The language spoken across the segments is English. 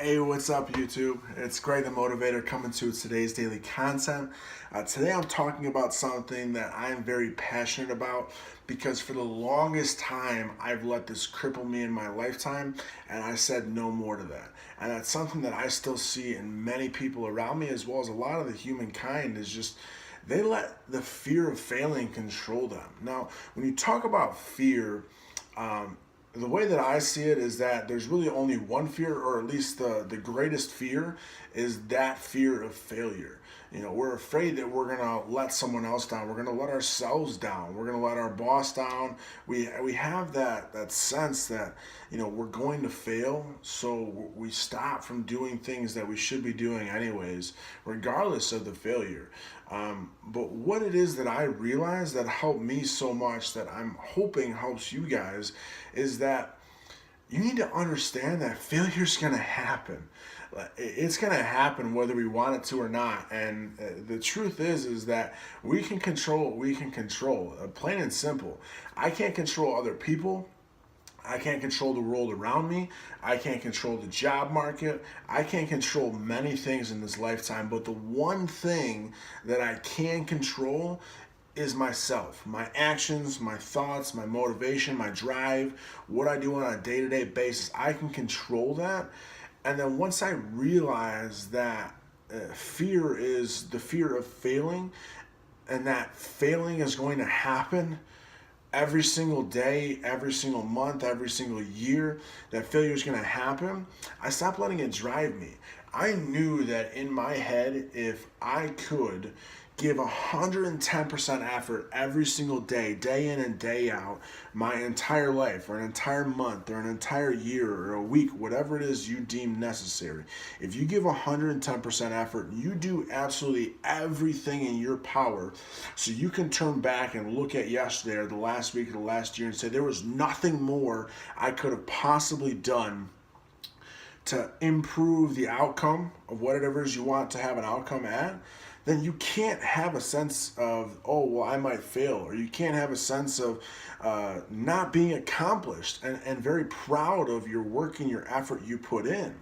Hey, what's up, YouTube? It's Greg the Motivator coming to today's daily content. Today I'm talking about something that I'm very passionate about because for the longest time I've let this cripple me in my lifetime, and I said no more to that. And that's something that I still see in many people around me, as well as a lot of the humankind, is just they let the fear of failing control them. Now, when you talk about fear, the way that I see it is that there's really only one fear, or at least the greatest fear is that fear of failure. We're afraid that we're gonna let someone else down. We're gonna let ourselves down. We're gonna let our boss down. We have that sense that we're going to fail, so we stop from doing things that we should be doing anyways, regardless of the failure. But what it is that I realized that helped me so much, that I'm hoping helps you guys, is that you need to understand that failure's gonna happen. It's gonna happen whether we want it to or not. And the truth is that we can control what we can control. Plain and simple. I can't control other people. I can't control the world around me. I can't control the job market. I can't control many things in this lifetime, but the one thing that I can control is myself, my actions, my thoughts, my motivation, my drive, what I do on a day-to-day basis. I can control that. And then once I realize that fear is the fear of failing, and that failing is going to happen every single day, every single month, every single year, that failure is going to happen, I stopped letting it drive me. I knew that in my head, if I could give 110% effort every single day, day in and day out, my entire life, or an entire month, or an entire year, or a week, whatever it is you deem necessary, if you give 110% effort, you do absolutely everything in your power so you can turn back and look at yesterday or the last week or the last year and say, there was nothing more I could have possibly done to improve the outcome of whatever it is you want to have an outcome at, then you can't have a sense of, oh, well, I might fail, or you can't have a sense of not being accomplished and very proud of your work and your effort you put in.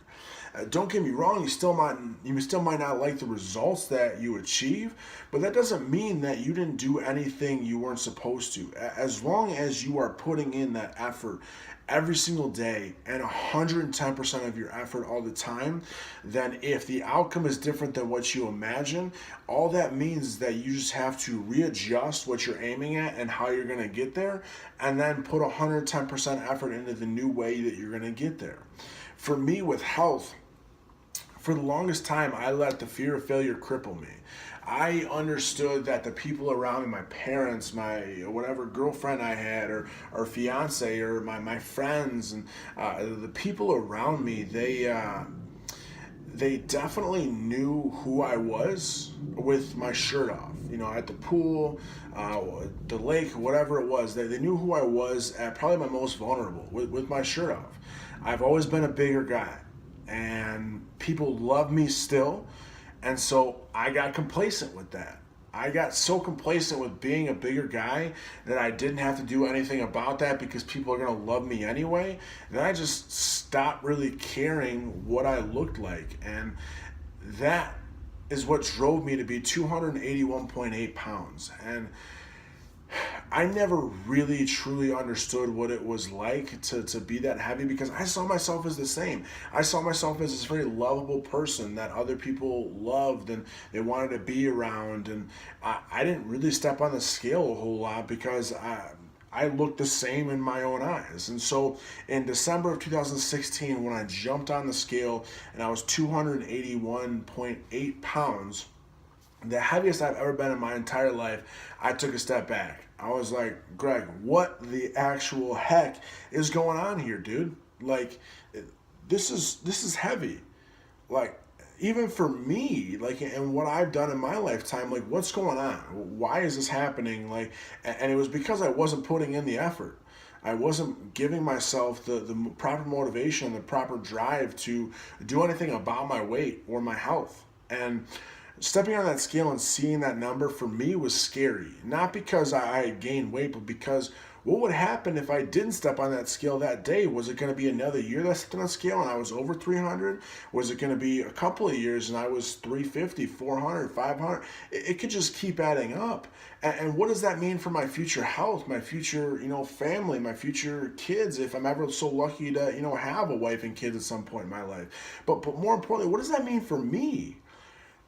Don't get me wrong, you still might not like the results that you achieve, but that doesn't mean that you didn't do anything you weren't supposed to. As long as you are putting in that effort every single day and 110% of your effort all the time, then if the outcome is different than what you imagine, all that means is that you just have to readjust what you're aiming at and how you're going to get there, and then put 110% effort into the new way that you're going to get there. For me, with health, for the longest time, I let the fear of failure cripple me. I understood that the people around me, my parents, my whatever girlfriend I had, or fiance, or my friends, and the people around me, they definitely knew who I was with my shirt off. At the pool, the lake, whatever it was, they knew who I was at probably my most vulnerable, with my shirt off. I've always been a bigger guy, and people love me still, and so I got complacent with that. I got so complacent with being a bigger guy that I didn't have to do anything about that because people are going to love me anyway. Then I just stopped really caring what I looked like, and that is what drove me to be 281.8 pounds. And I never really truly understood what it was like to be that heavy, because I saw myself as the same. I saw myself as this very lovable person that other people loved and they wanted to be around. And I didn't really step on the scale a whole lot because I looked the same in my own eyes. And so in December of 2016, when I jumped on the scale and I was 281.8 pounds, the heaviest I've ever been in my entire life, I took a step back. I was like, Greg, what the actual heck is going on here, dude? Like, this is heavy. Like, even for me, like, and what I've done in my lifetime, like, what's going on? Why is this happening? Like, and it was because I wasn't putting in the effort. I wasn't giving myself the proper motivation, the proper drive to do anything about my weight or my health. And stepping on that scale and seeing that number for me was scary. Not because I gained weight, but because What would happen if I didn't step on that scale that day? Was it going to be another year that I stepped on a scale and I was over 300? Was it going to be a couple of years and I was 350, 400, 500? It could just keep adding up. And what does that mean for my future health, my future, family, my future kids, if I'm ever so lucky to, have a wife and kids at some point in my life? But more importantly, what does that mean for me?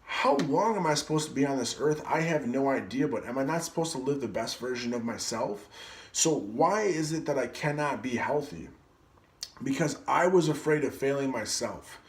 How long am I supposed to be on this earth? I have no idea, but am I not supposed to live the best version of myself? So why is it that I cannot be healthy? Because I was afraid of failing myself.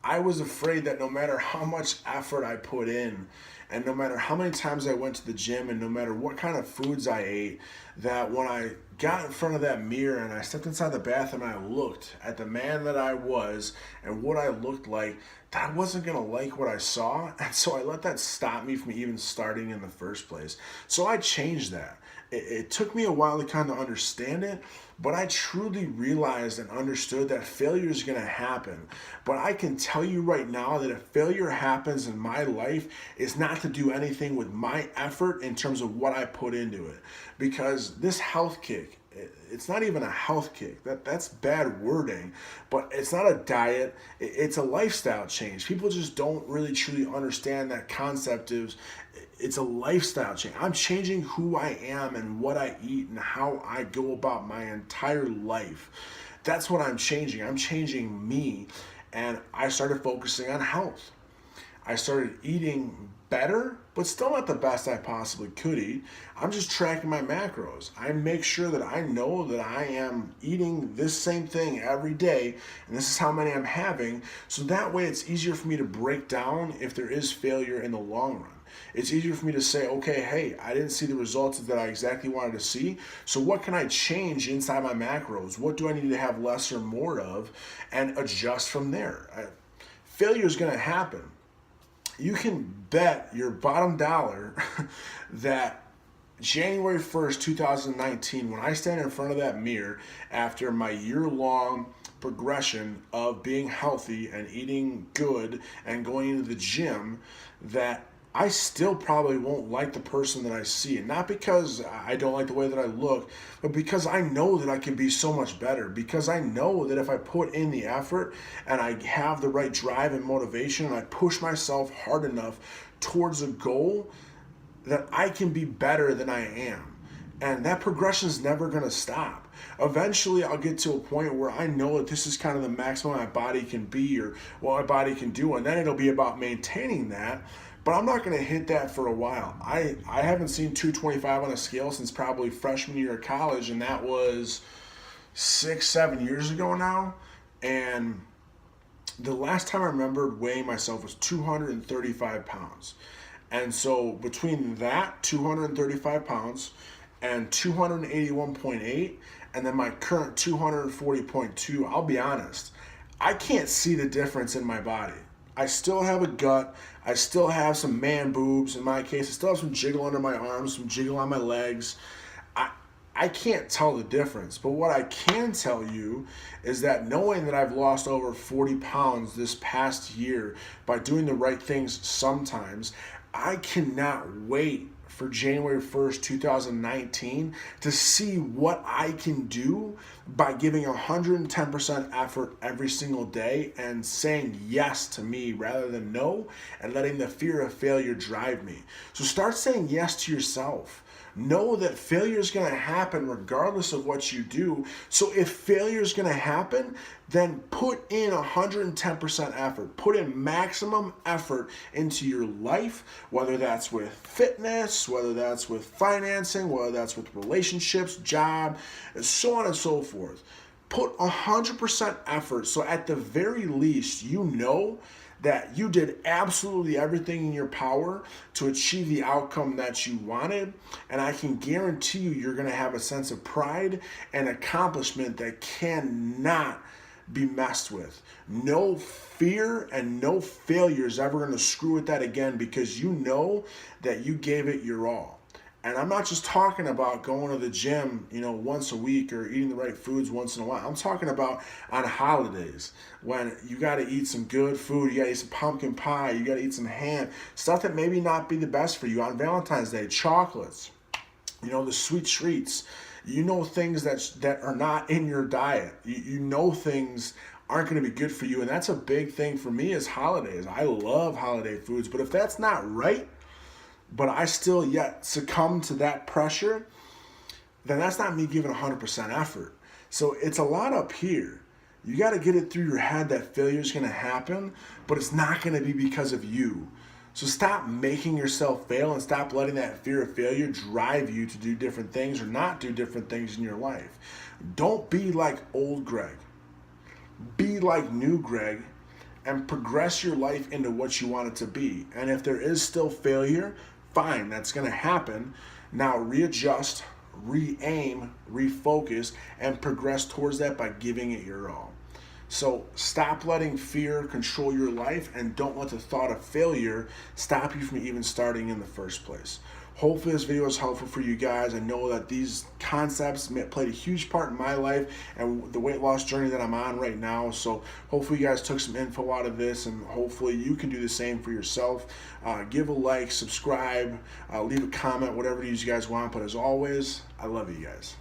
I was afraid that no matter how much effort I put in, and no matter how many times I went to the gym, and no matter what kind of foods I ate, that when I got in front of that mirror and I stepped inside the bathroom and I looked at the man that I was and what I looked like, that I wasn't going to like what I saw. And so I let that stop me from even starting in the first place. So I changed that. It took me a while to kind of understand it, but I truly realized and understood that failure is going to happen. But I can tell you right now that if failure happens in my life, it's not to do anything with my effort in terms of what I put into it. Because this health kick, it's not even a health kick. That's bad wording, but it's not a diet. It's a lifestyle change. People just don't really truly understand that concept of it's a lifestyle change. I'm changing who I am and what I eat and how I go about my entire life. That's what I'm changing. I'm changing me, and I started focusing on health. I started eating better, but still not the best I possibly could eat. I'm just tracking my macros. I make sure that I know that I am eating this same thing every day, and this is how many I'm having, so that way it's easier for me to break down if there is failure in the long run. It's easier for me to say, okay, hey, I didn't see the results that I exactly wanted to see, so what can I change inside my macros? What do I need to have less or more of, and adjust from there? Failure is going to happen. You can bet your bottom dollar that January 1st, 2019, when I stand in front of that mirror after my year-long progression of being healthy and eating good and going into the gym, that I still probably won't like the person that I see. And not because I don't like the way that I look, but because I know that I can be so much better. Because I know that if I put in the effort and I have the right drive and motivation and I push myself hard enough towards a goal, that I can be better than I am. And that progression is never going to stop. Eventually, I'll get to a point where I know that this is kind of the maximum my body can be or what my body can do. And then it'll be about maintaining that. But I'm not going to hit that for a while. I haven't seen 225 on a scale since probably freshman year of college, and that was 6-7 years ago now. And the last time I remembered weighing myself was 235 pounds. And so between that 235 pounds and 281.8, and then my current 240.2, I'll be honest, I can't see the difference in my body. I still have a gut. I still have some man boobs in my case. I still have some jiggle under my arms, some jiggle on my legs. I can't tell the difference. But what I can tell you is that knowing that I've lost over 40 pounds this past year by doing the right things sometimes, I cannot wait for January 1st, 2019 to see what I can do by giving 110% effort every single day and saying yes to me rather than no, and letting the fear of failure drive me. So start saying yes to yourself. Know that failure is going to happen regardless of what you do. So if failure is going to happen, then put in 110% effort. Put in maximum effort into your life, whether that's with fitness, whether that's with financing, whether that's with relationships, job, and so on and so forth. Put 100% effort. So at the very least, you know that you did absolutely everything in your power to achieve the outcome that you wanted. And I can guarantee you're going to have a sense of pride and accomplishment that cannot be messed with. No fear and no failure is ever going to screw with that again, because you know that you gave it your all. And I'm not just talking about going to the gym, once a week or eating the right foods once in a while. I'm talking about on holidays when you got to eat some good food. You got to eat some pumpkin pie. You got to eat some ham. Stuff that maybe not be the best for you. On Valentine's Day, chocolates, the sweet treats. You know things that are not in your diet. You know things aren't going to be good for you, and that's a big thing for me is holidays. I love holiday foods, but if that's not right, but I still yet succumb to that pressure, then that's not me giving 100% effort. So it's a lot up here. You got to get it through your head that failure is going to happen, but it's not going to be because of you. So stop making yourself fail and stop letting that fear of failure drive you to do different things or not do different things in your life. Don't be like old Greg. Be like new Greg and progress your life into what you want it to be. And if there is still failure, fine, that's going to happen. Now readjust, re-aim, refocus, and progress towards that by giving it your all. So stop letting fear control your life and don't let the thought of failure stop you from even starting in the first place. Hopefully this video is helpful for you guys. I know that these concepts played a huge part in my life and the weight loss journey that I'm on right now. So hopefully you guys took some info out of this and hopefully you can do the same for yourself. Give a like, subscribe, leave a comment, whatever it is you guys want. But as always, I love you guys.